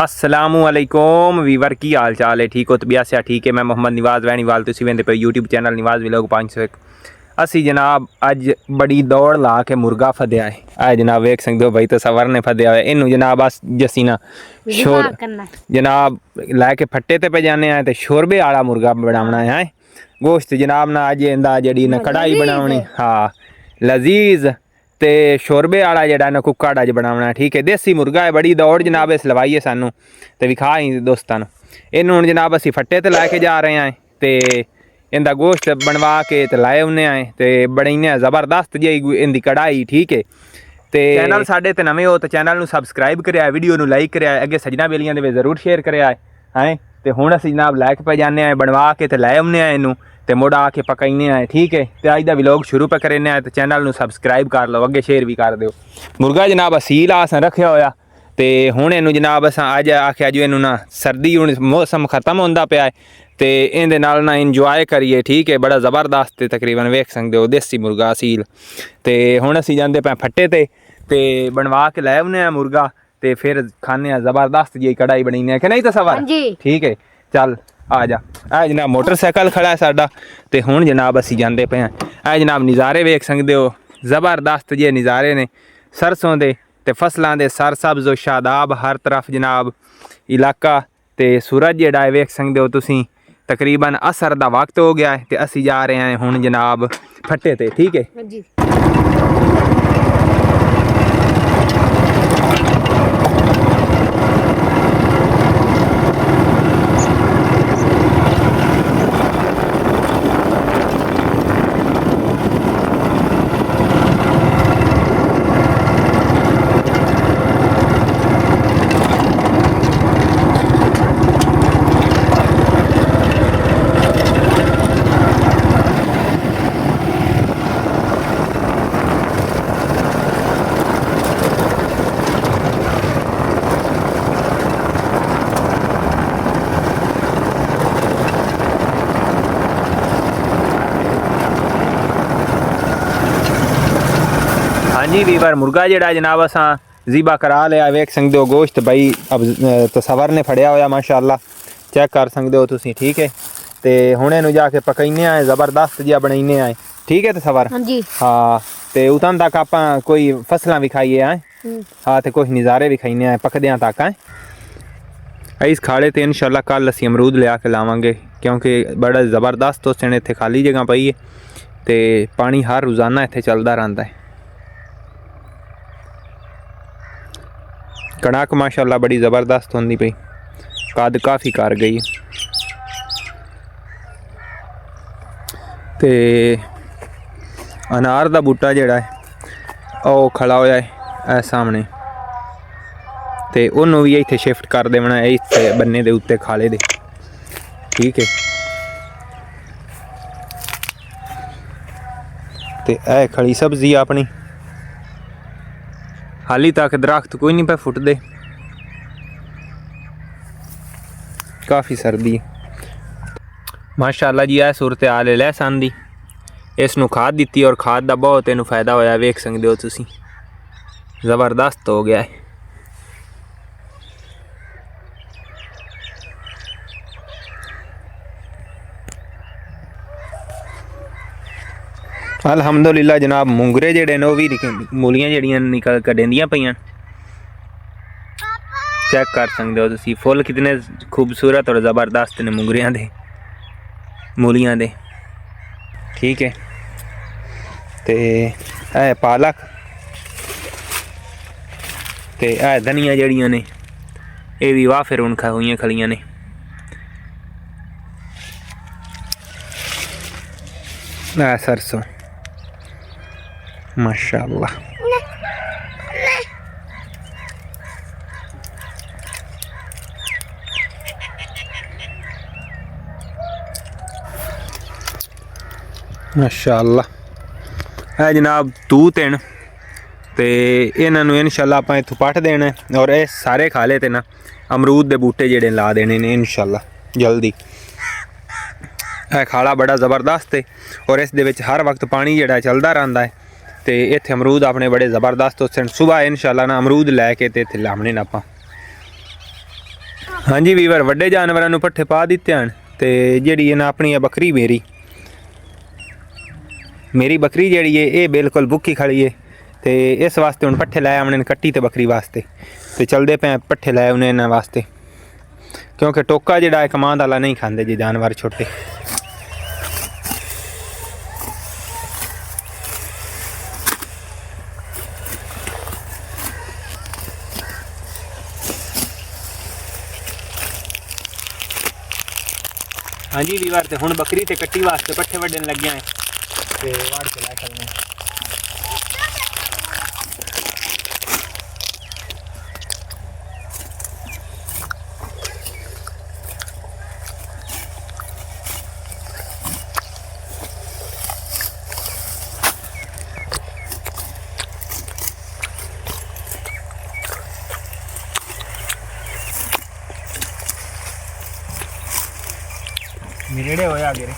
अस्सलामुअलैकुम वीवर की हाल चाल है। ठीक हो? तबीयत से ठीक है। मैं मोहम्मद निवाज़ वैनीवाल तुसी वेंदे पे यूट्यूब चैनल निवाज़ व्लॉग 501। असी जनाब अज बड़ी दौड़ ला के मुर्गा फद्या है। आ जनाब वेख सकते हो भाई तसवर ने फद्या है इनू जनाब अस जसी ना शोर जनाब लैके फट्टे ते पे जाने आए तो शोरबे आला मुर्गा बनाना है। गोश्त जनाब ना अज इंदा जड़ी ना कढ़ाई बनावनी हाँ लजीज ते शोरबे आला जड़ा ना कुक्कड़ अज बनावना। ठीक है देसी मुर्गा है। बड़ी दौड़ जनाब इस लवाई है सानू तो विखा ही दोस्तों इन हूँ जनाब असी फट्टे ते लैके जा रहे हैं तो इंदा गोश्त बनवा के ते लाए उन्हें आए तो बड़ी ज़बरदस्त जी इंदी कढ़ाई। ठीक है तो चैनल साढ़े ते नवे हो तो चैनल सबसक्राइब कराया वीडियो लाइक कराया अगे सजना बेलियां दे जरूर शेयर कराया है। तो हुण असीं जनाब लैके पे जाने आए बनवा के ते लै आने इनू तो मुड़ आके पकाइने आए। ठीक है तो अज का व्लॉग शुरू पे करें आए तो चैनल सबसक्राइब कर लो अगे शेयर भी कर दो। मुर्गा जनाब असील असां रखा होया तो हुण इनू जनाब असां अज आख्या जो इनू ना सर्दी हुण मौसम खत्म होंदा पिया है तो इहदे नाल ना इंजॉय करिए। ठीक है बड़ा ज़बरदस्त तकरीबन वेख सकते हो देसी मुर्गा असील तो हुण असीं जांदे पे फट्टे ते बनवा के लै आने मुर्गा तो फिर खाने ज़बरदस्त जी कढ़ाई बनाई कि नहीं तो सवार। ठीक है चल आ जा। ए जनाब मोटरसाइकिल खड़ा है साडा तो हुण जनाब असीं जांदे पे हैं। ए जनाब नज़ारे वेख सकते हो ज़बरदस्त जे नज़ारे ने सरसों दे ते फसलों के सरसब्ज़ शादाब हर तरफ जनाब इलाका तो सूरज जेड़ा है वेख सकते हो तुसीं तकरीबन असर का वक्त हो गया है तो असी जा रहे हैं हुण जनाब फट्टे ते। ठीक है हाँ जी वीवर मुर्गा जड़ा जनाब असा ज़ीबा करा लिया वेख सकते हो गोश्त भाई अब तसवर ने फड़िया होया माशाअल्लाह चेक कर सकते हो तुसी। ठीक है तो हुण इनू जाके पकाइने आए ज़बरदस्त जिहा बनाइने आए। ठीक है तसवर हाँ तो उतन तक आप कोई फसलां भी खाइए आए हाँ तो कुछ नज़ारे भी खाइने आए पकद्यां तक आए इस खाड़े तो इंशाल्लाह कल असीं अमरूद लिया के लावांगे क्योंकि बड़ा ज़बरदस्त उस दिन इत्थे खाली जगह पई है तो पानी हर रोज़ाना इत्थे चलदा रहिंदा है। कणक माशाअल्लाह बड़ी ज़बरदस्त होंदी पई कद काफ़ी कर गई तो अनार का बूटा जिहड़ा है वह खड़ा होया है सामने तो उन्होंने भी इत्थे शिफ्ट कर देना इत्थे बन्ने दे उत्ते खाले दे। ठीक है तो यह खड़ी सब्जी अपनी हाली तक दरख्त कोई नहीं पे फुटदे काफ़ी सर्दी माशाअल्लाह जी। यह सूरत हाल है लहसन दी इसनू खाद दी और खाद का बहुत इनू फायदा होया वेख सकते हो तुसी ज़बरदस्त हो गया है। अल्हम्दुलिल्लाह जनाब मुंगरे जेड़े ने भी मूलियां जड़ियां निकल कडेंदियां पईयां चेक कर सकते हो तुसी फुल कितने खूबसूरत और ज़बरदस्त ने मुंगरियां दे मूलियां दे। ठीक है तो है पालक तो है धनिया जड़ियां ने ये भी वाह फिर उनखा हुई खलियां ने। सरसों माशाअल्लाह माशाअल्लाह है जनाब तूत हैं तो इन्होंने इंशाअल्लाह आप इत्थों पट देना और ये सारे खा ले ना अमरूद के बूटे जेडे ला देने ने इंशाअल्लाह जल्दी। है खाला बड़ा ज़बरदस्त है और इस दे विच हर वक्त पानी जेड़ा चलता रहता है तो इत्थे अमरूद अपने बड़े ज़बरदस्त उस दिन सुबह इंशाअल्लाह ना अमरूद लैके ते इत्थे लाने ना आपां हाँ जी वीवर वड्डे जानवरों नूं पट्ठे पा दिते हैं ते जिहड़ी इन्हां अपनी बकरी मेरी बकरी जिहड़ी है ये बिल्कुल भुखी खड़ी है ते इस वास्ते हुण पट्ठे लै आने कट्टी ते बकरी वास्ते ते चलदे पे पट्ठे लै आने इन्हां वास्ते क्योंकि टोका जिहड़ा है कमांद वाला नहीं खांदे जी जानवर छोटे। हाँ जी वीवर ते हुण बकरी ते कट्टी वास्ते पट्ठे वड्डन लग्या है ते वाड़ के लै चलने। मिरेड़े होए आगे रे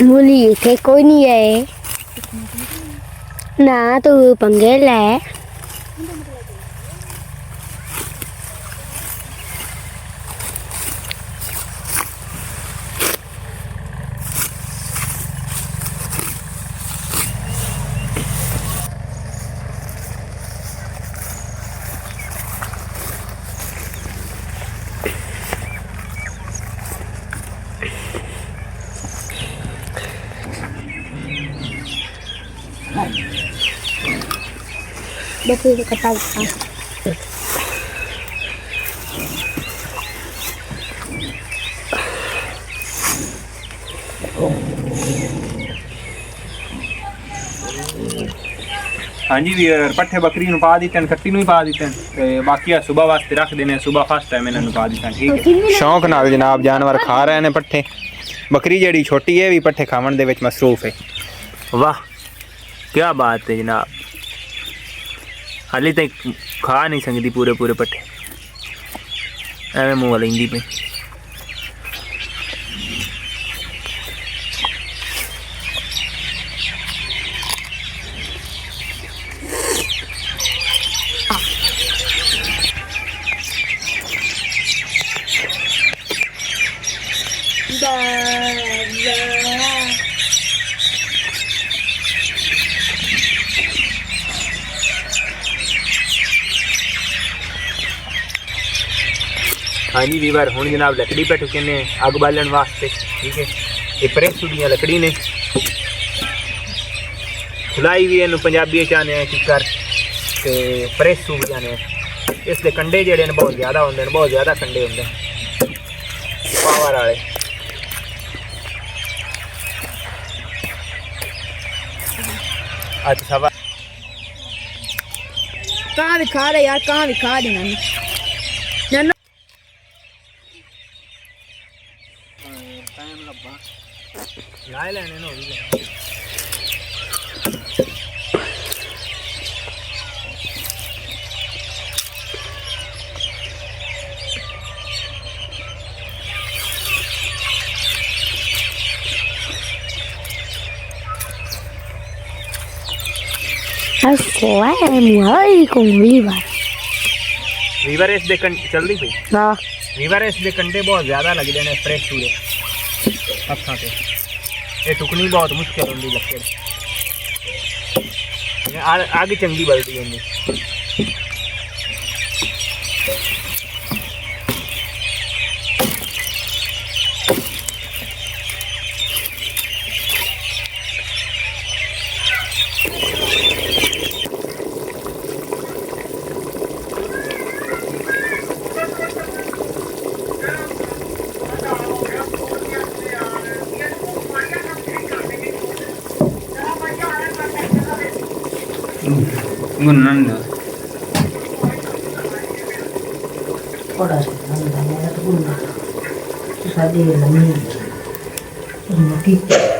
मूली थे कोई नहीं है ना तो पंगे ले। बकरी को कटा हाँ जी वीवर पट्ठे बकरी नूं पा दिते कट्टी नूं पा दिते ते बाकी सुबह वास्ते रख देने सुबह फर्स्ट टाइम इन्हां नूं पा दिता ठीक है। शौक नाल जनाब जानवर खा रहे हैं पट्ठे बकरी जिहड़ी छोटी है भी पट्ठे खावन दे विच मसरूफ है। वाह क्या बात है जनाब हाली तक खा नहीं सकती पूरे पूरे पट्ठे एवं मुँह लेंदी पे। हाँ जी वीवर हूँ जनाब लकड़ी पे ठुके ने अग बालन वास्ते ठीक है। ये प्रेसू दी लकड़ी ने खुलाई भी इनू पंजाबी चाहने किकर ते प्रेसू भी जाने इसके कंडे जेडे ने बहुत ज़्यादा होंगे बहुत ज़्यादा कंडे होंगे पावर वाले। अच्छा सवा कहाँ दिखा रहे यार कहाँ दिखा देना लाए लेने नो Assalamualaikum वीवर वीवर इस दे चलती पई हाँ वीवर इस दे कंडे बहुत ज़्यादा लगते हैं फ्रेश पूरे हत्थों से ये टुकनी बहुत मुश्किल होंगी लकड़ आगे चंगी बलती है Gunung Ora sih, nggak ada tuh. Susah dia, ini. Ini